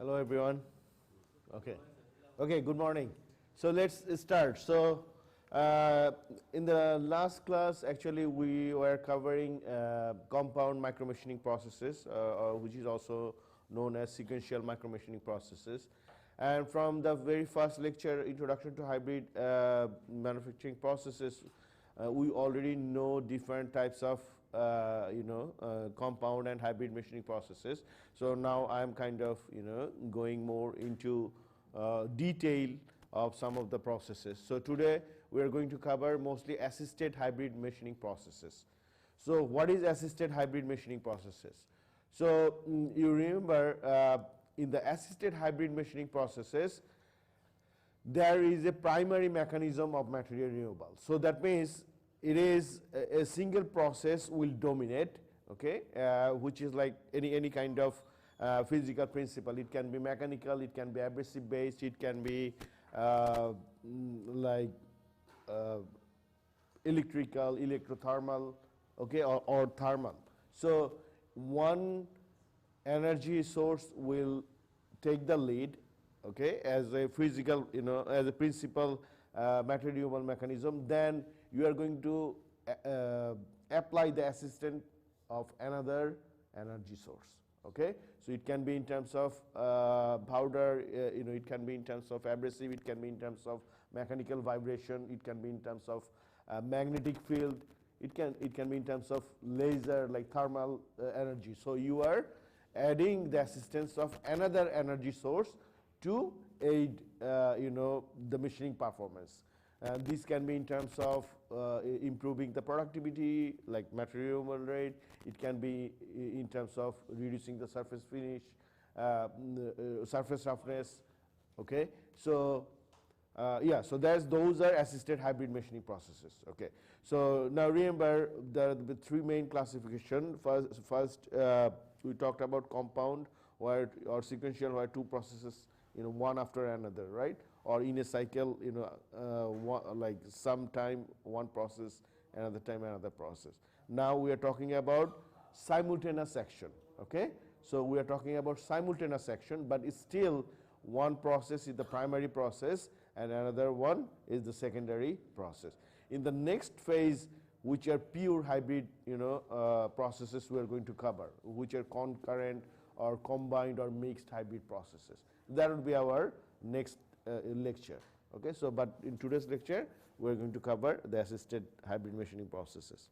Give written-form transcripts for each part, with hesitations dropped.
Hello, everyone. Okay. Okay, good morning. So let's start. So in the last class, actually, we were covering compound micromachining processes, which is also known as sequential micromachining processes. And from the very first lecture, Introduction to Hybrid Manufacturing Processes, we already know different types of compound and hybrid machining processes. So now I'm kind of going more into detail of some of the processes. So today we are going to cover mostly assisted hybrid machining processes. So what is assisted hybrid machining processes? So you remember in the assisted hybrid machining processes, there is a primary mechanism of material removal. So that means it is a single process will dominate, okay, which is like any kind of physical principle. It can be mechanical, it can be abrasive based, it can be electrical, electrothermal, okay, or thermal. So one energy source will take the lead, okay, as a physical, as a principal material removal mechanism. Then you are going to apply the assistant of another energy source, okay. So it can be in terms of powder, it can be in terms of abrasive, it can be in terms of mechanical vibration, it can be in terms of magnetic field, it can be in terms of laser, like thermal energy. So you are adding the assistance of another energy source to aid the machining performance. This can be in terms of improving the productivity, like material removal rate. It can be in terms of reducing the surface finish, surface roughness, okay. So so those are assisted hybrid machining processes, okay. So now remember the three main classification. First we talked about compound or sequential, where two processes one after another, right, or in a cycle, like sometime one process, another time another process. Now we are talking about simultaneous action, okay. So we are talking about simultaneous action, but it's still one process is the primary process and another one is the secondary process. In the next phase, which are pure hybrid processes, we are going to cover, which are concurrent or combined or mixed hybrid processes. That will be our next lecture, okay. So but in today's lecture we are going to cover the assisted hybrid machining processes.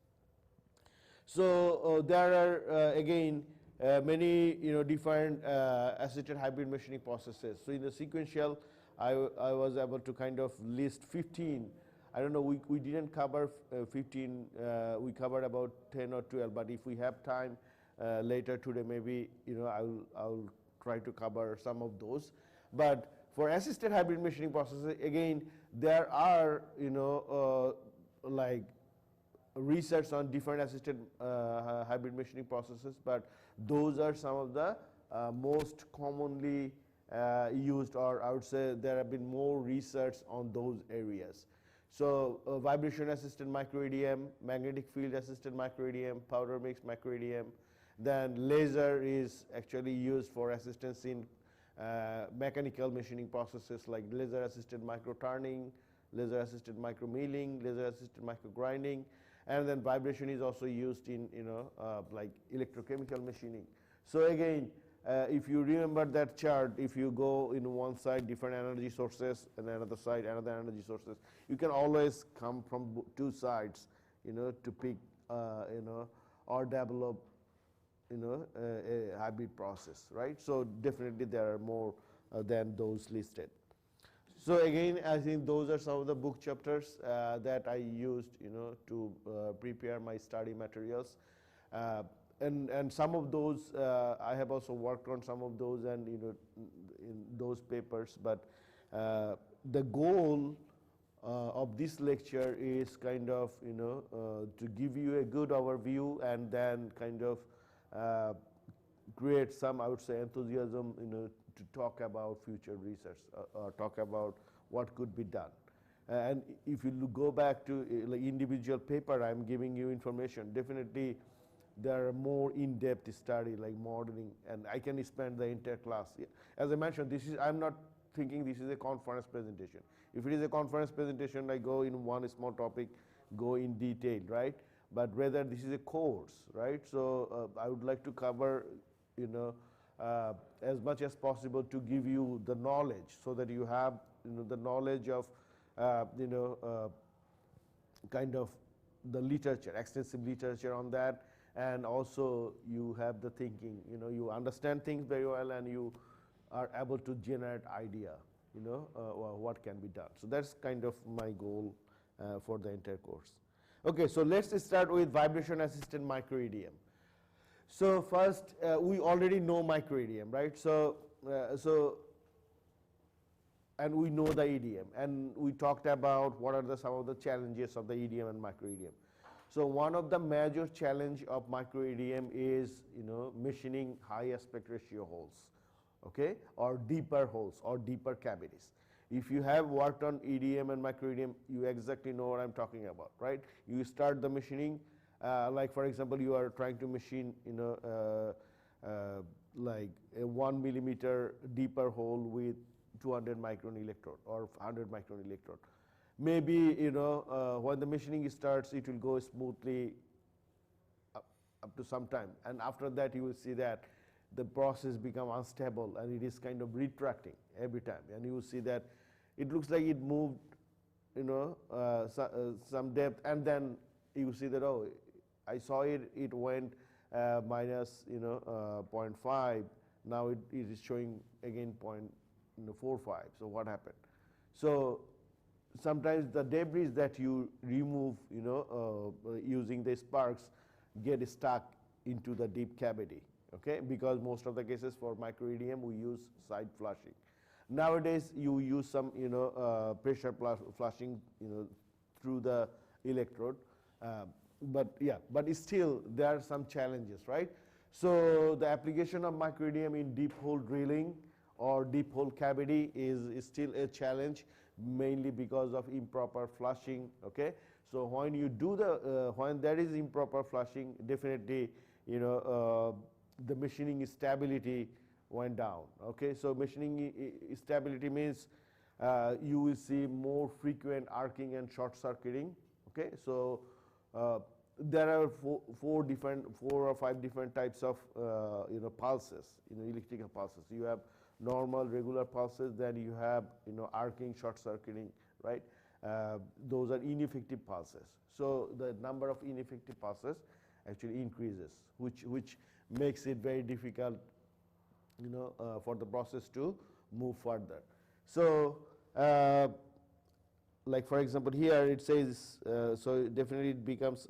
So there are again many different assisted hybrid machining processes. So in the sequential, I was able to kind of list 15. I don't know, we didn't cover 15, we covered about 10 or 12, but if we have time later today, maybe I'll try to cover some of those. But for assisted hybrid machining processes, again, there are like research on different assisted hybrid machining processes, but those are some of the most commonly used, or I would say there have been more research on those areas. So vibration assisted micro-EDM, magnetic field assisted micro-EDM, powder mix micro-EDM. Then laser is actually used for assistance in mechanical machining processes, like laser assisted micro turning, laser assisted micro milling, laser assisted micro grinding. And then vibration is also used in like electrochemical machining. So again, if you remember that chart, if you go in one side different energy sources and another side another energy sources, you can always come from two sides to pick or develop a hybrid process, right. So definitely there are more than those listed. So again, I think those are some of the book chapters that I used to prepare my study materials. And some of those I have also worked on some of those and in those papers, but the goal of this lecture is kind of to give you a good overview and then kind of create some, I would say, enthusiasm to talk about future research or talk about what could be done. And if you go back to like individual paper, I'm giving you information. Definitely there are more in-depth study like modeling, and I can spend the entire class. As I mentioned, I'm not thinking this is a conference presentation. If it is a conference presentation, I go in one small topic, go in detail, right? But rather this is a course, right? So I would like to cover, as much as possible to give you the knowledge, so that you have, the knowledge of, kind of the literature, extensive literature on that, and also you have the thinking, you understand things very well, and you are able to generate idea, what can be done. So that's kind of my goal for the entire course. Okay, so let's start with vibration assisted microEDM. So first, we already know microEDM, right? And we know the EDM, and we talked about what are some of the challenges of the EDM and microEDM. So one of the major challenge of microEDM is, machining high aspect ratio holes, okay, or deeper holes or deeper cavities. If you have worked on EDM and microEDM, you exactly know what I'm talking about, right? You start the machining, like for example, you are trying to machine, like a 1 millimeter deeper hole with 200 micron electrode or 100 micron electrode. Maybe, when the machining starts, it will go smoothly up to some time, and after that you will see that the process become unstable and it is kind of retracting every time, and you will see that it looks like it moved, some depth, and then you see that, oh, I saw it went minus, 0.5. Now it is showing again 0.45. So what happened? So sometimes the debris that you remove, using the sparks, get stuck into the deep cavity. Okay, because most of the cases for microEDM we use side flushing. Nowadays you use some, pressure flushing, through the electrode. But still there are some challenges, right? So the application of microEDM in deep hole drilling or deep hole cavity is still a challenge, mainly because of improper flushing. Okay, so when you do when there is improper flushing, definitely, the machining stability went down. Okay, so machining stability means you will see more frequent arcing and short circuiting. Okay, so there are four or five different types of pulses, electrical pulses. You have normal regular pulses, then you have arcing, short circuiting, right? Those are ineffective pulses. So the number of ineffective pulses actually increases, which makes it very difficult, for the process to move further. So like for example here it says, so definitely it becomes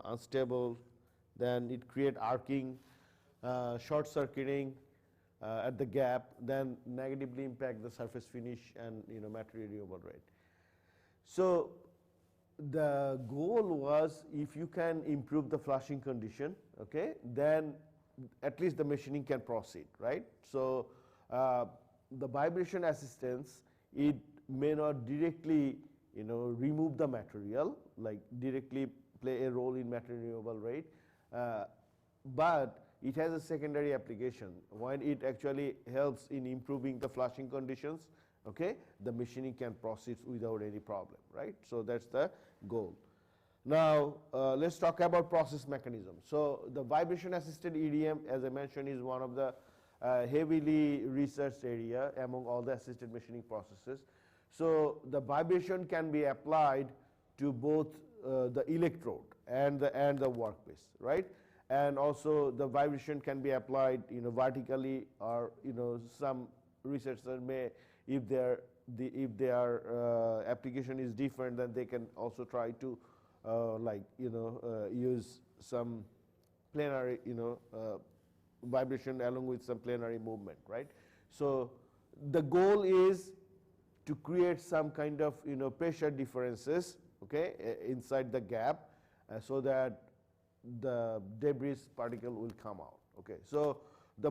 unstable, then it create arcing, short circuiting at the gap, then negatively impact the surface finish and material removal rate. So the goal was, if you can improve the flushing condition, okay, then at least the machining can proceed, right? So the vibration assistance, it may not directly remove the material, like directly play a role in material removal rate, but it has a secondary application when it actually helps in improving the flushing conditions. Okay, the machining can proceed without any problem, right? So that's the goal. Now let's talk about process mechanism. So the vibration assisted EDM, as I mentioned, is one of the heavily researched area among all the assisted machining processes. So the vibration can be applied to both the electrode and the workpiece, right? And also the vibration can be applied vertically, or some researchers may, if their application is different, then they can also try to use some plenary vibration along with some plenary movement, right? So the goal is to create some kind of pressure differences, okay, inside the gap, so that the debris particle will come out. Okay, so the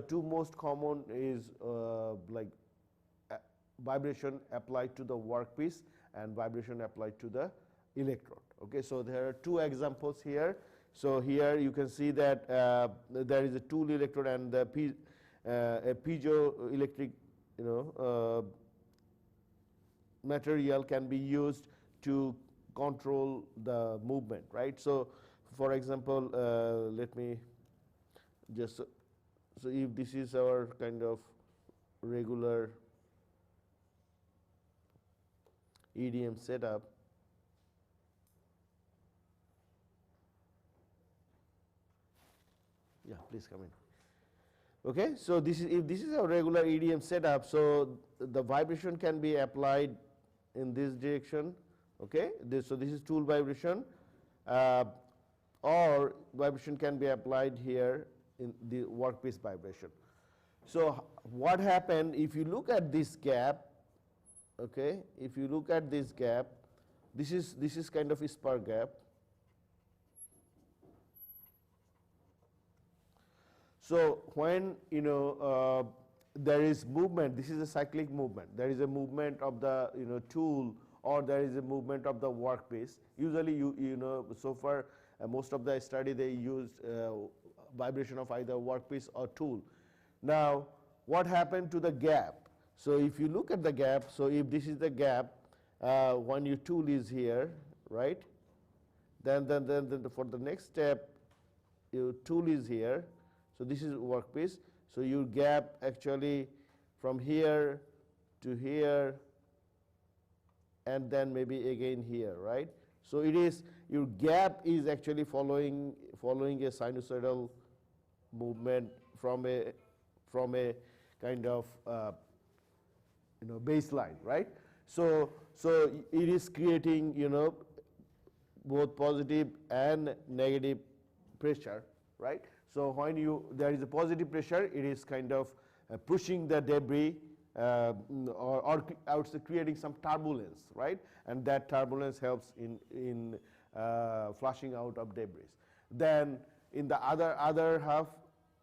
two most common is vibration applied to the workpiece and vibration applied to the electrode. Okay, so there are two examples here. So here you can see that there is a tool electrode and a piezoelectric, material can be used to control the movement, right? So, for example, let me just so if this is our kind of regular EDM setup. Yeah, please come in. Okay, so if this is a regular EDM setup, so the vibration can be applied in this direction. Okay, so this is tool vibration, or vibration can be applied here in the workpiece vibration. So what happened if you look at this gap? Okay, if you look at this gap, this is kind of a spur gap. So when there is movement, this is a cyclic movement. There is a movement of the tool, or there is a movement of the workpiece. Usually, so far most of the study they used vibration of either workpiece or tool. Now, what happened to the gap? So if you look at the gap, so if this is the gap, when your tool is here, right? Then for the next step, your tool is here. So this is workpiece. So your gap actually from here to here, and then maybe again here, right? So it is your gap is actually following a sinusoidal movement from a kind of baseline, right? So it is creating both positive and negative pressure, right? So when there is a positive pressure, it is kind of pushing the debris or I would say creating some turbulence, right? And that turbulence helps in flushing out of debris. Then in the other half,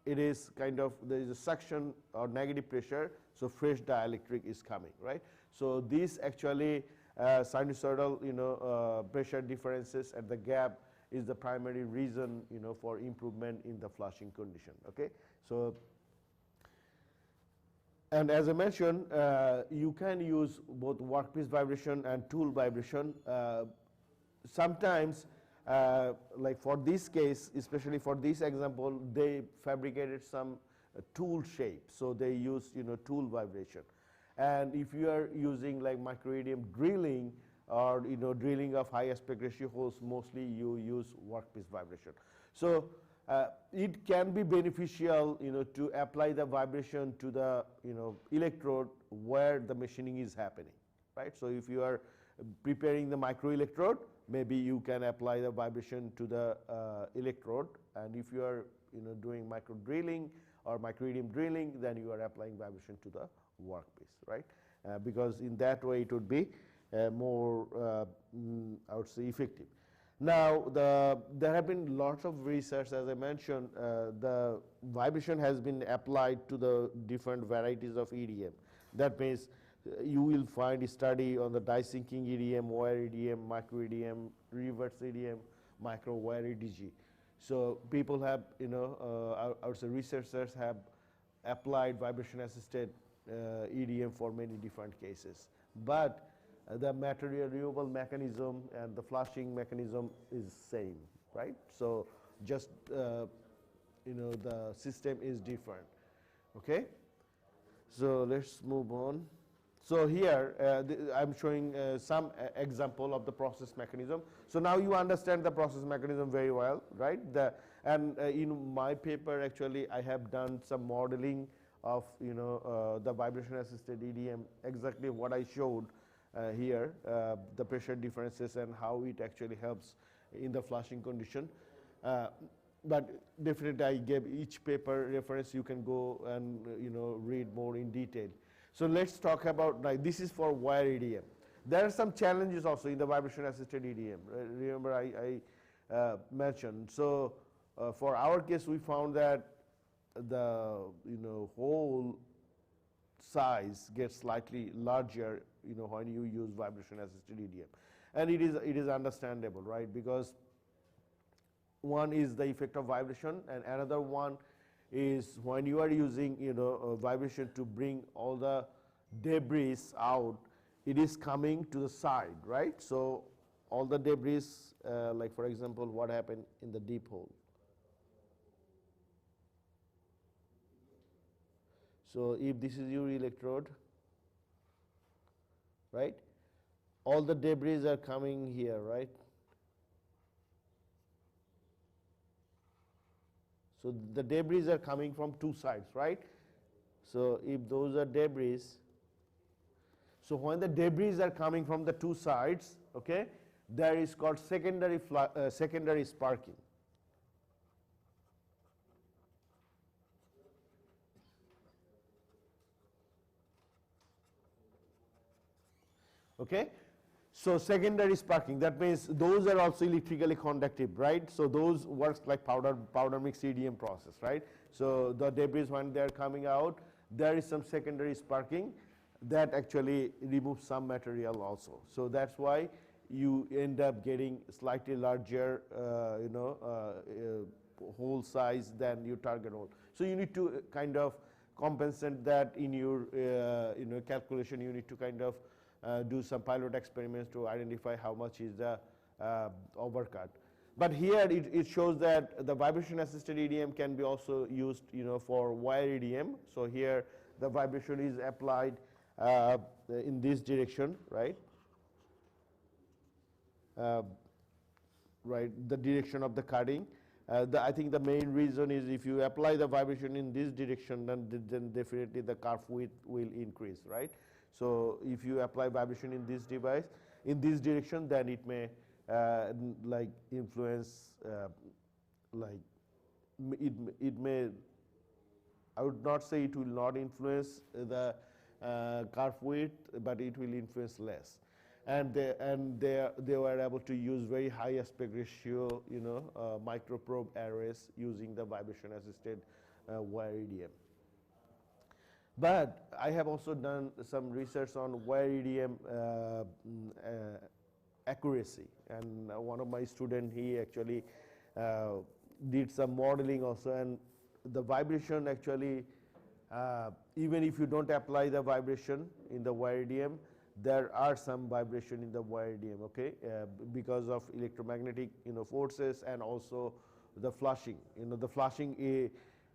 it is kind of there is a suction or negative pressure, so fresh dielectric is coming, right? So this actually sinusoidal pressure differences at the gap is the primary reason for improvement in the flushing condition. Okay, so and as I mentioned, you can use both workpiece vibration and tool vibration. Sometimes, like for this case, especially for this example, they fabricated some tool shape, so they use tool vibration. And if you are using like microEDM drilling, or drilling of high aspect ratio holes, mostly you use workpiece vibration. So it can be beneficial to apply the vibration to the electrode where the machining is happening, right? So if you are preparing the microelectrode, maybe you can apply the vibration to the electrode, and if you are doing micro drilling or microEDM drilling, then you are applying vibration to the workpiece, right? Because in that way it would be more, I would say, effective. Now, there have been lots of research, as I mentioned. The vibration has been applied to the different varieties of EDM. That means you will find a study on the die sinking EDM, wire EDM, micro EDM, reverse EDM, micro wire EDG. So people have, I would say, researchers have applied vibration assisted EDM for many different cases. But the material renewable mechanism and the flushing mechanism is same, right? So just the system is different. Okay, so let's move on. So here I'm showing some example of the process mechanism. So now you understand the process mechanism very well, right? And in my paper, actually, I have done some modeling of the vibration assisted EDM, exactly what I showed here, the pressure differences and how it actually helps in the flushing condition. But definitely I gave each paper reference. You can go and read more in detail. So let's talk about, like, this is for wire EDM. There are some challenges also in the vibration assisted EDM. Remember I mentioned. So for our case, we found that the hole size gets slightly larger when you use vibration assisted EDM. And it is understandable, right? Because one is the effect of vibration, and another one is when you are using vibration to bring all the debris out, it is coming to the side, right? So all the debris, like for example, what happened in the deep hole. So if this is your electrode, right, all the debris are coming here, right? So the debris are coming from two sides, right? So if those are debris, so when the debris are coming from the two sides, okay, there is called secondary sparking. Okay, so secondary sparking, that means those are also electrically conductive, right? So those works like powder mix EDM process, right? So the debris, when they are coming out, there is some secondary sparking that actually removes some material also. So that's why you end up getting slightly larger hole size than your target hole. So you need to kind of compensate that in your calculation. You need to kind of do some pilot experiments to identify how much is the overcut. But here it shows that the vibration assisted EDM can be also used for wire EDM. So here the vibration is applied in this direction, right? Right, the direction of the cutting. I think the main reason is if you apply the vibration in this direction, then definitely the curve width will increase, right? So if you apply vibration in this device, in this direction, then it may like influence, it may, I would not say it will not influence the curve width, but it will influence less. And they were able to use very high aspect ratio, microprobe arrays using the vibration assisted wire EDM. But I have also done some research on wire EDM accuracy, and one of my students, he actually did some modeling also, and the vibration actually, even if you don't apply the vibration in the wire EDM, there are some vibration in the wire EDM, okay, because of electromagnetic forces, and also the flushing. The flushing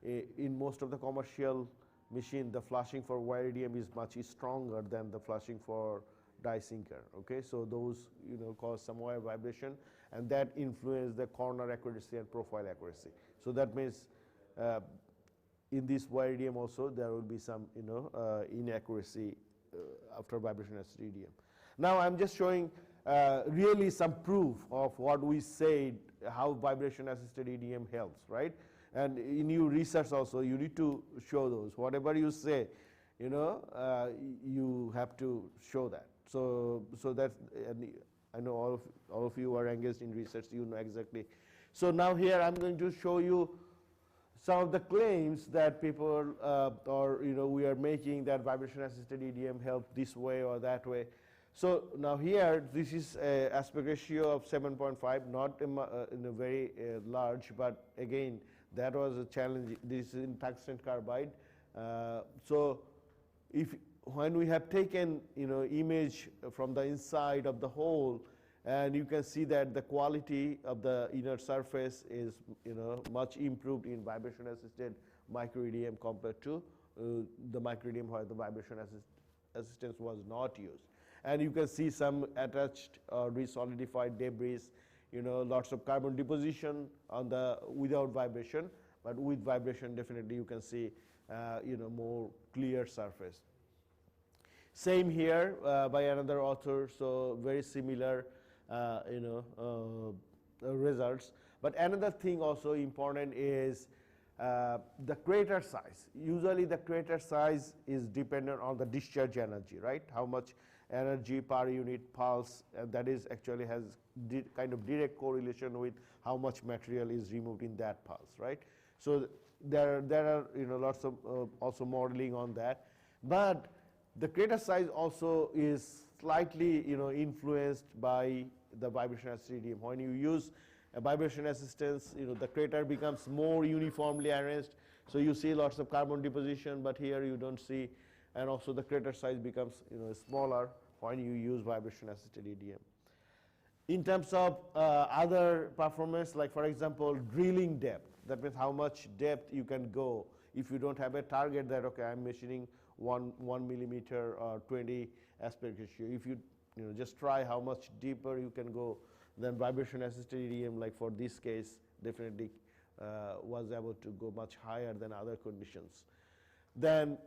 in most of the commercial machine, the flushing for wire EDM is much stronger than the flushing for die sinker. Okay, so those cause some wire vibration, and that influence the corner accuracy and profile accuracy. So that means in this wire EDM also there will be some inaccuracy after vibration assisted EDM. Now I'm just showing really some proof of what we said, how vibration assisted EDM helps, right? And in your research also, you need to show those. Whatever you say, you have to show that. So that's, and I know all of you are engaged in research, you know exactly. So now here I'm going to show you some of the claims that people we are making, that vibration assisted EDM help this way or that way. So now here, this is a aspect ratio of 7.5, not in a very large, but again, that was a challenge. This is in tungsten carbide. So when we have taken image from the inside of the hole, and you can see that the quality of the inner surface is much improved in vibration assisted micro EDM compared to the micro EDM where the vibration assistance was not used. And you can see some attached or resolidified debris, lots of carbon deposition on the without vibration, but with vibration definitely you can see more clear surface. Same here by another author, so very similar results. But another thing also important is the crater size. Usually the crater size is dependent on the discharge energy, right? How much energy per unit pulse, and that is actually has kind of direct correlation with how much material is removed in that pulse, right? So there are lots of also modeling on that. But The crater size also is slightly, influenced by the vibration assisted EDM. When you use a vibration assistance, the crater becomes more uniformly arranged. So you see lots of carbon deposition, but here you don't see, and also the crater size becomes, smaller when you use vibration assisted EDM. In terms of other performance, like for example, drilling depth, that means how much depth you can go if you don't have a target that, okay, I'm machining 1 millimeter or 20 aspect ratio. If you, just try how much deeper you can go, then vibration assisted EDM, like for this case, definitely was able to go much higher than other conditions. Then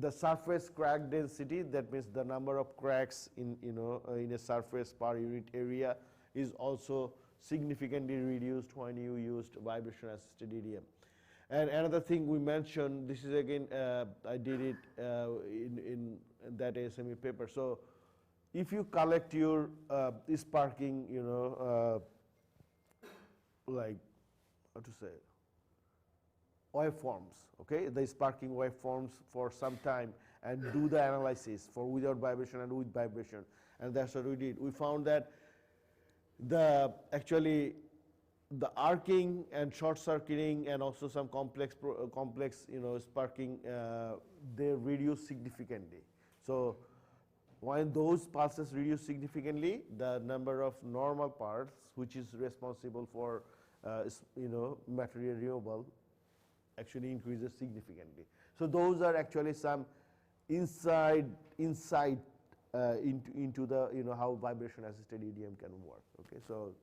the surface crack density, that means the number of cracks in, in a surface per unit area, is also significantly reduced when you used vibration assisted EDM. And another thing we mentioned, this is again, I did it in that ASME paper. So if you collect your sparking, like, how to say, waveforms, okay, the sparking waveforms for some time, and do the analysis for without vibration and with vibration, and that's what we did. We found that actually the arcing and short circuiting and also some complex sparking, they reduce significantly. So when those pulses reduce significantly, the number of normal parts, which is responsible for material removal, actually increases significantly. So those are actually some insight into the how vibration assisted EDM can work. Okay, so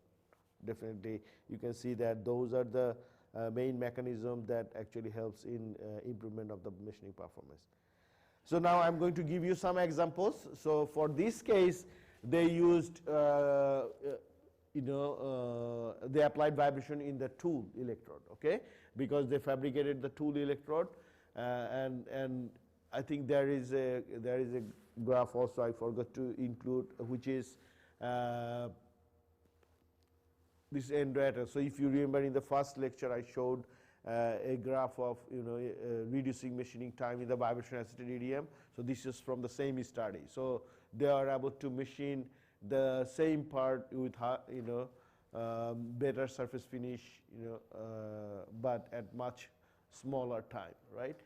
definitely you can see that those are the main mechanism that actually helps in improvement of the machining performance. So now I'm going to give you some examples. So for this case, they used they applied vibration in the tool electrode, okay, because they fabricated the tool electrode, and I think there is a graph also I forgot to include, which is this end reactor. So if you remember in the first lecture, I showed a graph of reducing machining time in the vibration assisted EDM. So this is from the same study. So they are able to machine the same part with better surface finish, but at much smaller time, right?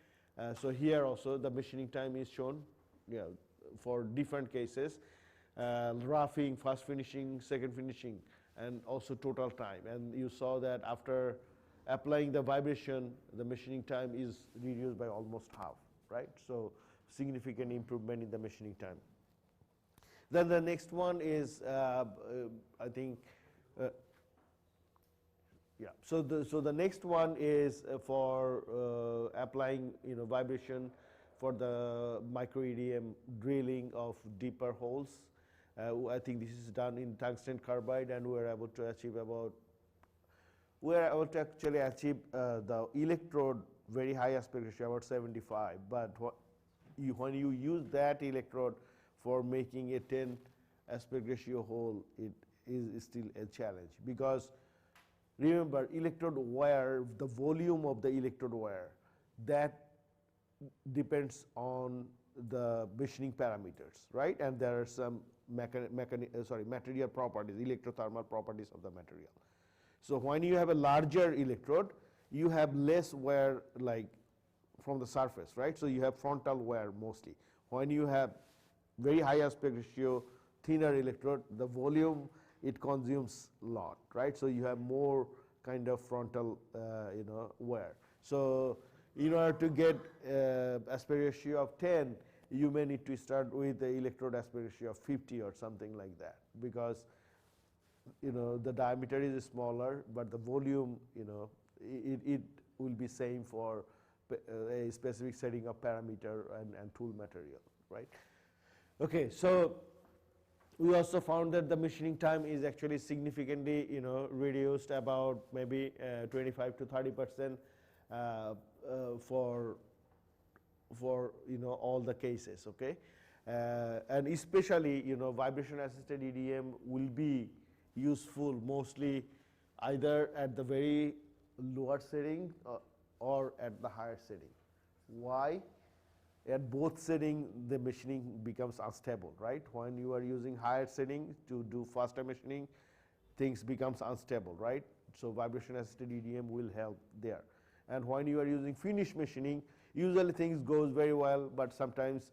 So here also the machining time is shown, for different cases, roughing, first finishing, second finishing, and also total time. And you saw that after applying the vibration, the machining time is reduced by almost half, right? So significant improvement in the machining time. Then the next one is, I think, So the next one is for applying, vibration for the micro EDM drilling of deeper holes. I think this is done in tungsten carbide, and we're able to achieve actually achieve the electrode very high aspect ratio, about 75. But when you use that electrode for making a 10 aspect ratio hole, it is still a challenge, because remember, electrode wear, the volume of the electrode wear, that depends on the machining parameters, right? And there are some material properties, electrothermal properties of the material. So when you have a larger electrode, you have less wear, like from the surface, right? So you have frontal wear mostly. When you have very high aspect ratio, thinner electrode, the volume it consumes a lot, right? So you have more kind of frontal, wear. So in order to get aspect ratio of 10, you may need to start with the electrode aspect ratio of 50 or something like that, because the diameter is smaller, but the volume, it will be same for a specific setting of parameter and tool material, right? Okay, so we also found that the machining time is actually significantly, reduced, about maybe 25 to 30% for all the cases, okay, and especially vibration assisted EDM will be useful mostly either at the very lower setting or at the higher setting. Why? at both setting the machining becomes unstable, right? When you are using higher setting to do faster machining, things becomes unstable, right? So vibration assisted EDM will help there. And when you are using finish machining, usually things goes very well, but sometimes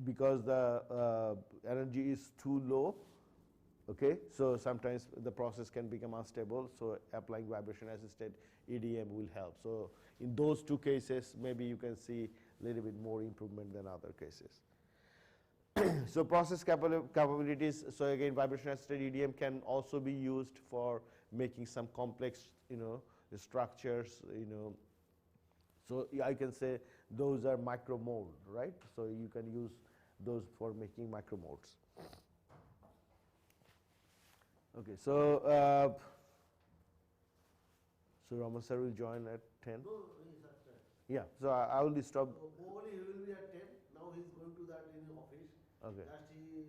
because the energy is too low, okay, so sometimes the process can become unstable, so applying vibration assisted EDM will help. So in those two cases, maybe you can see a little bit more improvement than other cases. So process capabilities, so again vibration assisted EDM can also be used for making some complex, structures, so I can say those are micro mold, right? So you can use those for making micro molds. Okay, so Raman sir will join at 10. No, he's at 10. Yeah, so I will stop. So probably he will be at 10. Now he's going to that in the office. Okay. Last he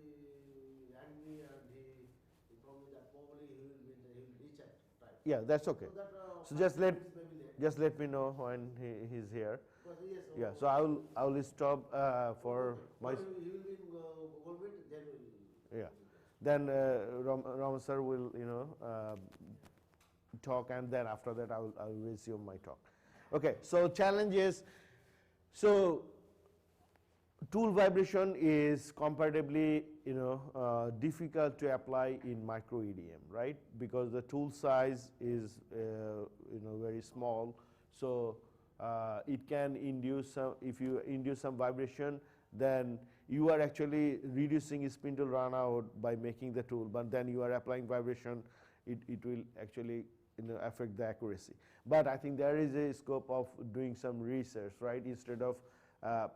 rang me and he told me that probably he will reach at time. Yeah, that's okay. So, that, So 5 minutes maybe late. just let me know when he's here. But yes, Yeah, so I will stop for my. He will be in Goldwyn, then we'll. Yeah, then Raman sir will talk, and then after that I will resume my talk. Okay, so challenges. So tool vibration is comparatively difficult to apply in micro EDM, right? Because the tool size is very small, so it can induce some. If you induce some vibration, then you are actually reducing spindle run out by making the tool, but then you are applying vibration, it will actually affect the accuracy. But I think there is a scope of doing some research, right? Instead of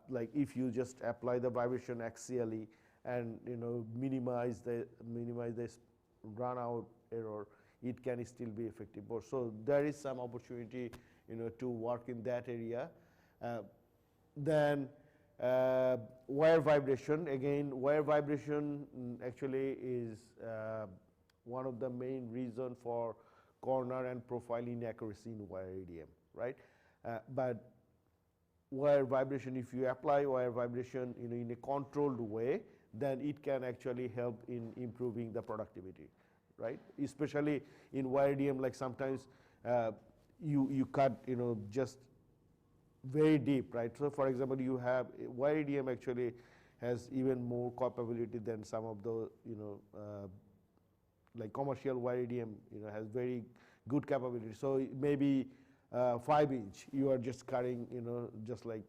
like if you just apply the vibration axially and minimize the run out error, it can still be effective. So there is some opportunity to work in that area. Then wire vibration, again wire vibration actually is one of the main reason for corner and profile inaccuracy in wire EDM, right? But wire vibration, if you apply wire vibration in a controlled way, then it can actually help in improving the productivity, right? Especially in wire EDM, like sometimes you cut just very deep, right? So for example, you have wire EDM actually has even more capability than some of the like commercial wire EDM has very good capability. So maybe 5-inch, you are just cutting just like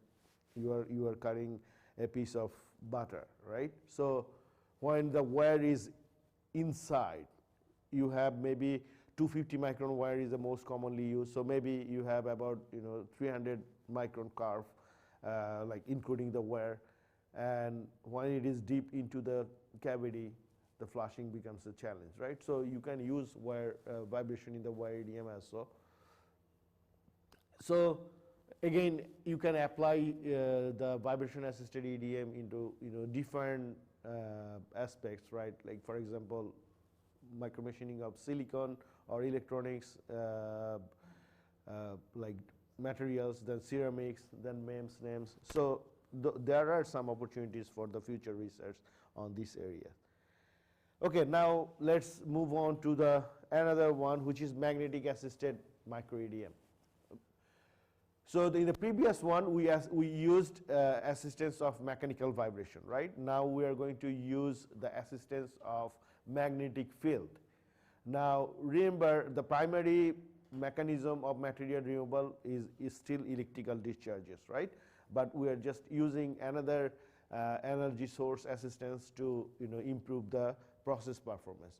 you are cutting a piece of butter, right? So when the wire is inside, you have maybe 250 micron wire is the most commonly used. So maybe you have about 300 micron curve, like including the wire. And when it is deep into the cavity, the flushing becomes a challenge, right? So you can use wire vibration in the wire EDM as well. So again, you can apply the vibration assisted EDM into different aspects, right? Like for example, micromachining of silicon or electronics, like materials, then ceramics, then MEMS, NEMS. So there are some opportunities for the future research on this area. Okay, now let's move on to the another one, which is magnetic assisted micro EDM. So in the previous one, we used assistance of mechanical vibration, right? Now we are going to use the assistance of magnetic field. Now remember, the primary mechanism of material removal is still electrical discharges, right? But we are just using another energy source assistance to improve the process performance.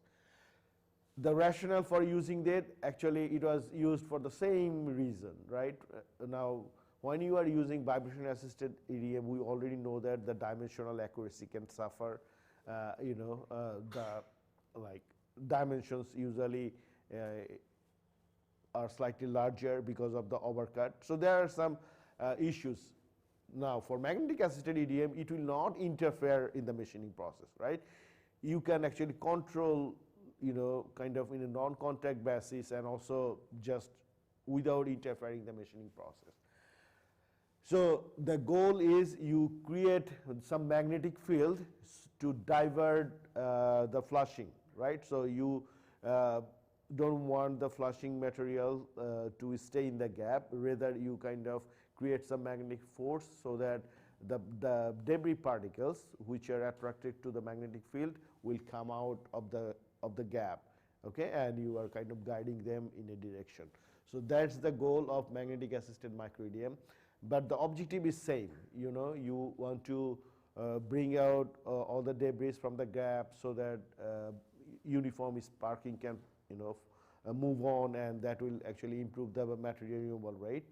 The rationale for using that, actually it was used for the same reason, right? Now when you are using vibration assisted EDM, we already know that the dimensional accuracy can suffer. The like dimensions usually are slightly larger because of the overcut. So there are some issues. Now for magnetic assisted EDM, it will not interfere in the machining process, right? You can actually control kind of in a non-contact basis and also just without interfering the machining process. So the goal is you create some magnetic field to divert the flushing, right? So you don't want the flushing material to stay in the gap. Rather, you kind of create some magnetic force so that the debris particles which are attracted to the magnetic field will come out of the gap, okay, and you are kind of guiding them in a direction. So that's the goal of magnetic assisted microEDM, but the objective is same. You want to bring out all the debris from the gap so that uniform sparking can move on, and that will actually improve the material removal rate,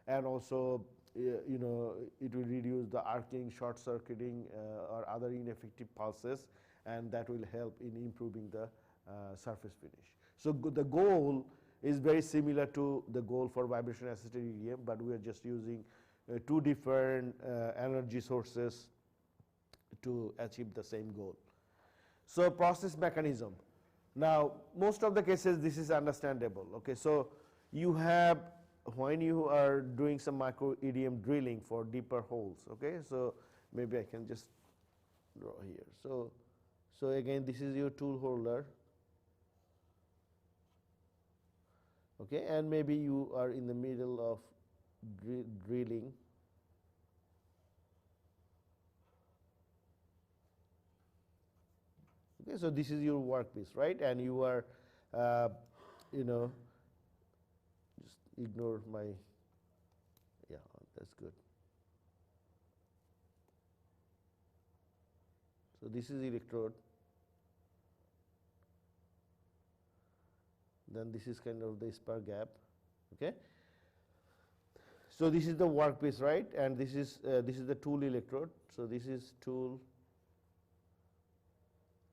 and also it will reduce the arcing, short circuiting or other ineffective pulses, and that will help in improving the surface finish. So the goal is very similar to the goal for vibration assisted EDM, but we are just using two different energy sources to achieve the same goal. So process mechanism. Now most of the cases this is understandable, okay. So you have, when you are doing some micro EDM drilling for deeper holes, okay, so maybe I can just draw here. So again, this is your tool holder, okay, and maybe you are in the middle of drilling. Okay, so this is your workpiece, right? And you are, just ignore my, yeah, that's good. So this is electrode. Then this is kind of the spar gap, okay. So this is the workpiece, right? And this is the tool electrode. So this is tool.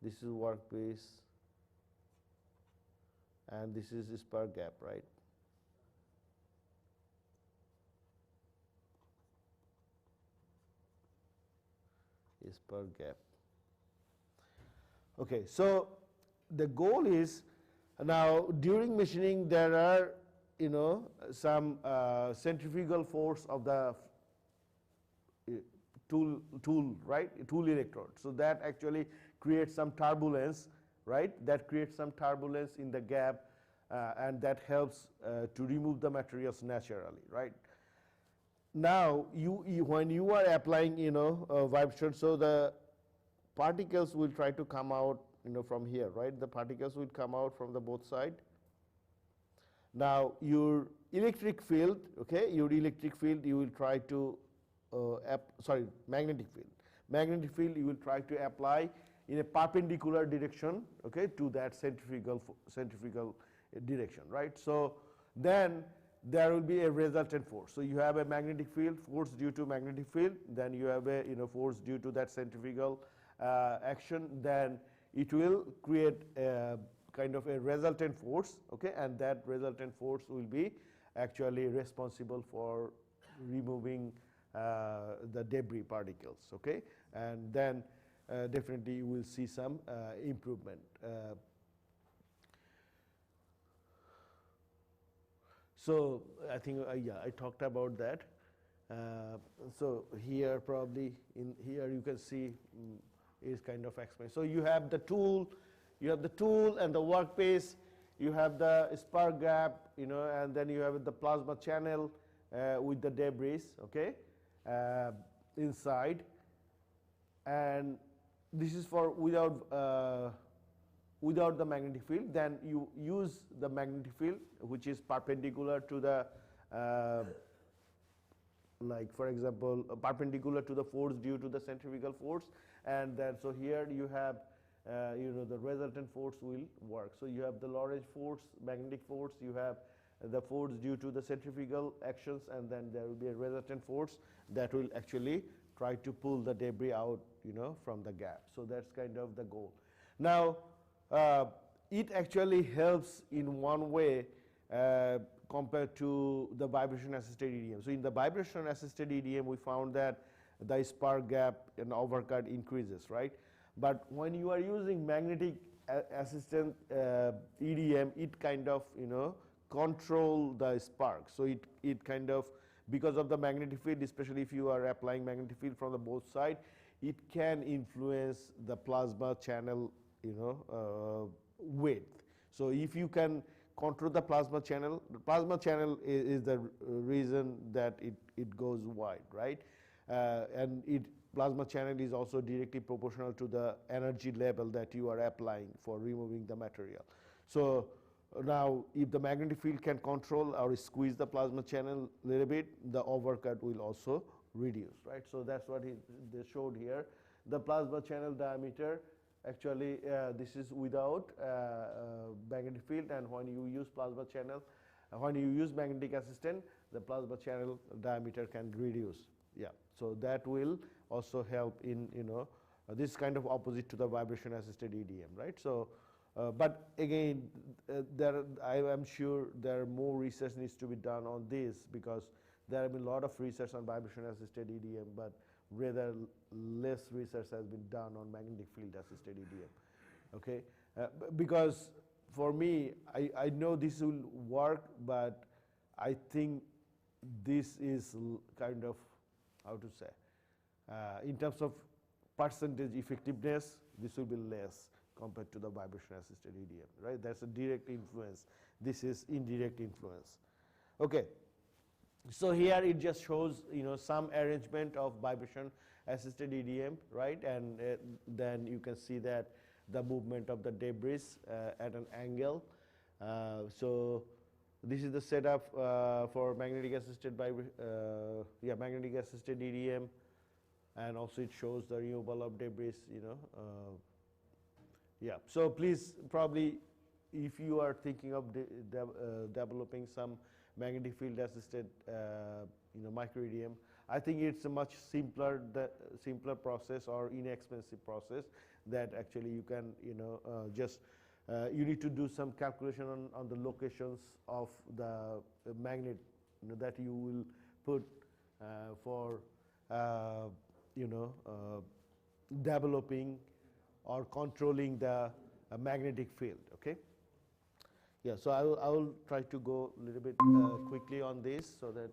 This is workpiece, and this is spar gap, right? Spar gap. Okay, so the goal is, now during machining there are some centrifugal force of the tool, right? Tool electrode. So that actually creates some turbulence, right? That creates some turbulence in the gap, and that helps to remove the materials naturally, right? Now when you are applying vibration, so the particles will try to come out from here, right? The particles will come out from the both side. Now your electric field, okay, you will try to magnetic field you will try to apply in a perpendicular direction, okay, to that centrifugal direction, right? So then there will be a resultant force. So you have a magnetic field, force due to magnetic field, then you have a force due to that centrifugal action, then it will create a kind of a resultant force, okay, and that resultant force will be actually responsible for removing the debris particles, okay, and then definitely you will see some improvement. So I think yeah, I talked about that. So here probably here you can see is kind of explained. So you have the tool, and the workpiece, you have the spar gap, and then you have the plasma channel with the debris, okay, inside, and this is for without the magnetic field. Then you use the magnetic field which is perpendicular to the like for example perpendicular to the force due to the centrifugal force, and then so here you have the resultant force will work. So you have the Lorentz force, magnetic force, you have the force due to the centrifugal actions, and then there will be a resultant force that will actually try to pull the debris out from the gap. So that's kind of the goal. Now it actually helps in one way compared to the vibration assisted EDM. So in the vibration assisted EDM we found that the spar gap and overcut increases, right? But when you are using magnetic assisted EDM, it kind of control the spark. So it kind of because of the magnetic field, especially if you are applying magnetic field from the both side, it can influence the plasma channel, width. So if you can control the plasma channel is the reason that it goes wide, right? And plasma channel is also directly proportional to the energy level that you are applying for removing the material. So now if the magnetic field can control or squeeze the plasma channel a little bit, the overcut will also reduce, right? So that's what they showed here. The plasma channel diameter, actually this is without magnetic field, and when you use plasma channel, when you use magnetic assistant, the plasma channel diameter can reduce. Yeah, so that will also help in this kind of opposite to the vibration assisted EDM, right? So but again, I am sure there more research needs to be done on this, because there have been a lot of research on vibration assisted EDM, but rather less research has been done on magnetic field assisted EDM. Okay, because for me, I know this will work, but I think this is kind of, how to say, in terms of percentage effectiveness, this will be less compared to the vibration assisted EDM, right? That's a direct influence. This is indirect influence. Okay, so here it just shows some arrangement of vibration assisted EDM, right? And then you can see that the movement of the debris at an angle. So this is the setup for magnetic assisted magnetic assisted EDM, and also it shows the removal of debris. Yeah. So please, probably, if you are thinking of developing some magnetic field assisted micro EDM, I think it's a much simpler process or inexpensive process that actually you can just you need to do some calculation on the locations of the magnet that you will put for developing or controlling the magnetic field. Okay. Yeah. So I will try to go a little bit quickly on this, so that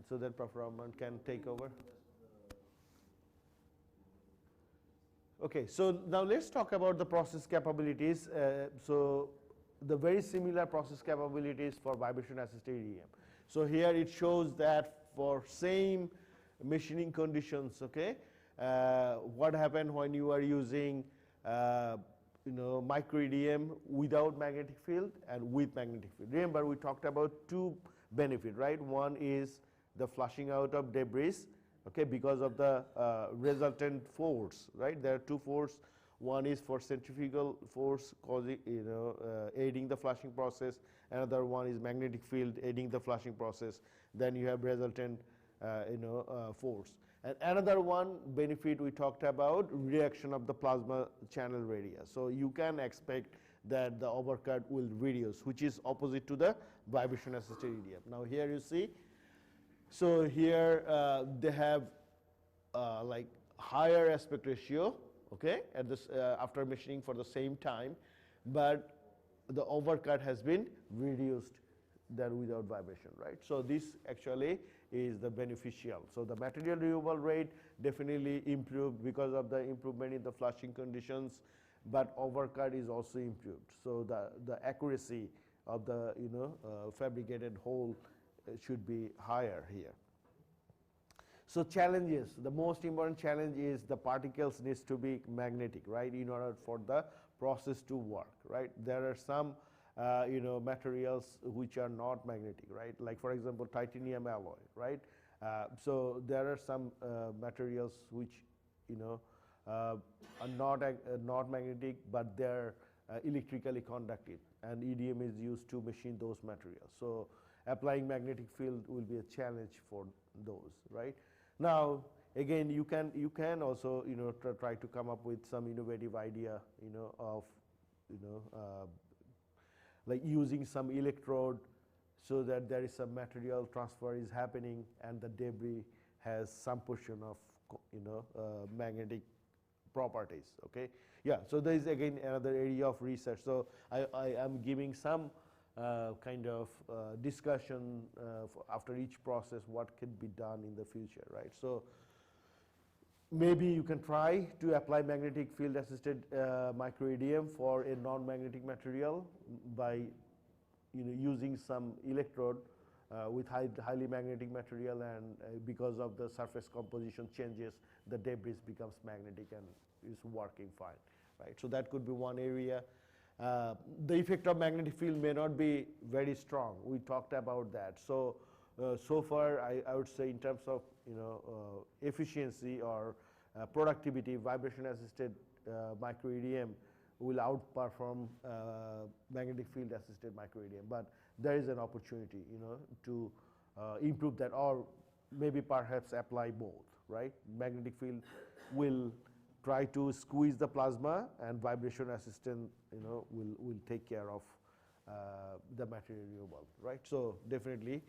so that Prof. Rahman can take over. Okay. So now let's talk about the process capabilities. So the very similar process capabilities for vibration assisted EDM. So here it shows that for same machining conditions, okay, what happened when you are using micro EDM without magnetic field and with magnetic field. Remember, we talked about two benefits, right? One is the flushing out of debris, okay, because of the resultant force, right? There are two forces. One is for centrifugal force causing, aiding the flushing process. Another one is magnetic field aiding the flushing process. Then you have resultant, force. And another one benefit we talked about, reaction of the plasma channel radius. So you can expect that the overcut will reduce, which is opposite to the vibration assisted EDM. Now here you see, so here they have like higher aspect ratio, okay, at this after machining for the same time, but the overcut has been reduced than without vibration, right? So this actually is the beneficial. So the material removal rate definitely improved because of the improvement in the flushing conditions, but overcut is also improved. So the accuracy of the fabricated hole should be higher here. So challenges, the most important challenge is the particles needs to be magnetic, right, in order for the process to work, right? There are some materials which are not magnetic, right? Like for example, titanium alloy, right? So there are some materials which are not magnetic, but they're electrically conductive, and EDM is used to machine those materials. So applying magnetic field will be a challenge for those, right? Now again, you can also try to come up with some innovative idea of like using some electrode so that there is some material transfer is happening and the debris has some portion of magnetic properties. Okay, yeah. So there is again another area of research. So I am giving some kind of discussion after each process, what could be done in the future, right? So maybe you can try to apply magnetic field assisted micro-EDM for a non-magnetic material by using some electrode with highly magnetic material, and because of the surface composition changes, the debris becomes magnetic and is working fine, right? So that could be one area. The effect of magnetic field may not be very strong. We talked about that. So so far, I would say in terms of efficiency or productivity, vibration-assisted micro-EDM will outperform magnetic field-assisted micro-EDM. But there is an opportunity, to improve that, or maybe perhaps apply both, right? Magnetic field will try to squeeze the plasma, and vibration assistant, will take care of the material removal, right? So definitely,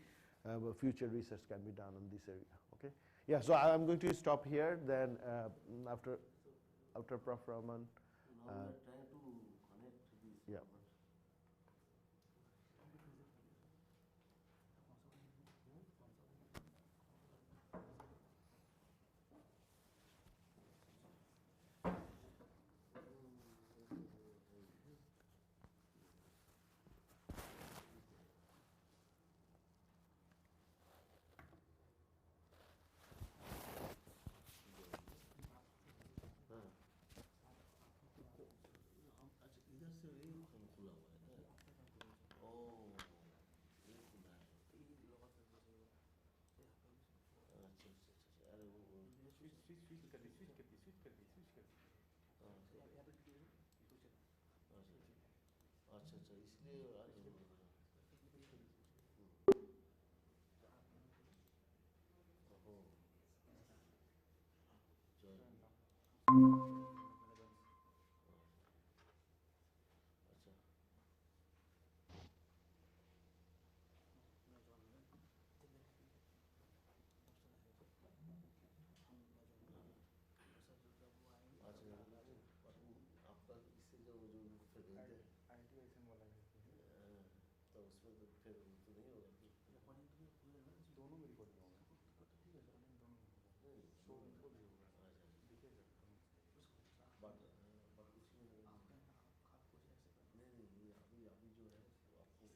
future research can be done in this area. Okay. Yeah. So I'm going to stop here. Then after Prof. Rahman. Now we are trying to connect this. Yeah. इधर से ये खुला हुआ है ना? ओह, ये खुला है। अच्छा, अरे वो स्विच कर दी अच्छा इसलिए ओहो अच्छा आपका इससे जो फिर भेज दे तो उसमें तो फिर तो नहीं होगा दोनों में रिकॉर्डिंग होगा बट उसमें नहीं अभी जो है वो आपको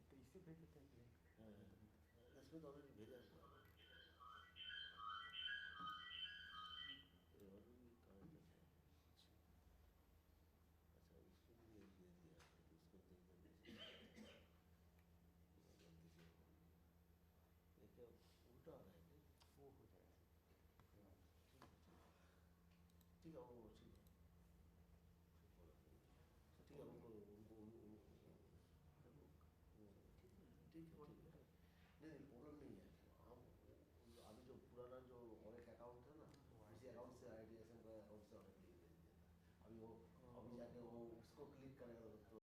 तो इससे भेज देते हैं इसमें तो ऑलरेडी भेजा हुआ है अच्छा उसको भी दे दिया उसको दे ये क्या उल्टा आ रहा है वो हो जाएगा ठीक है वो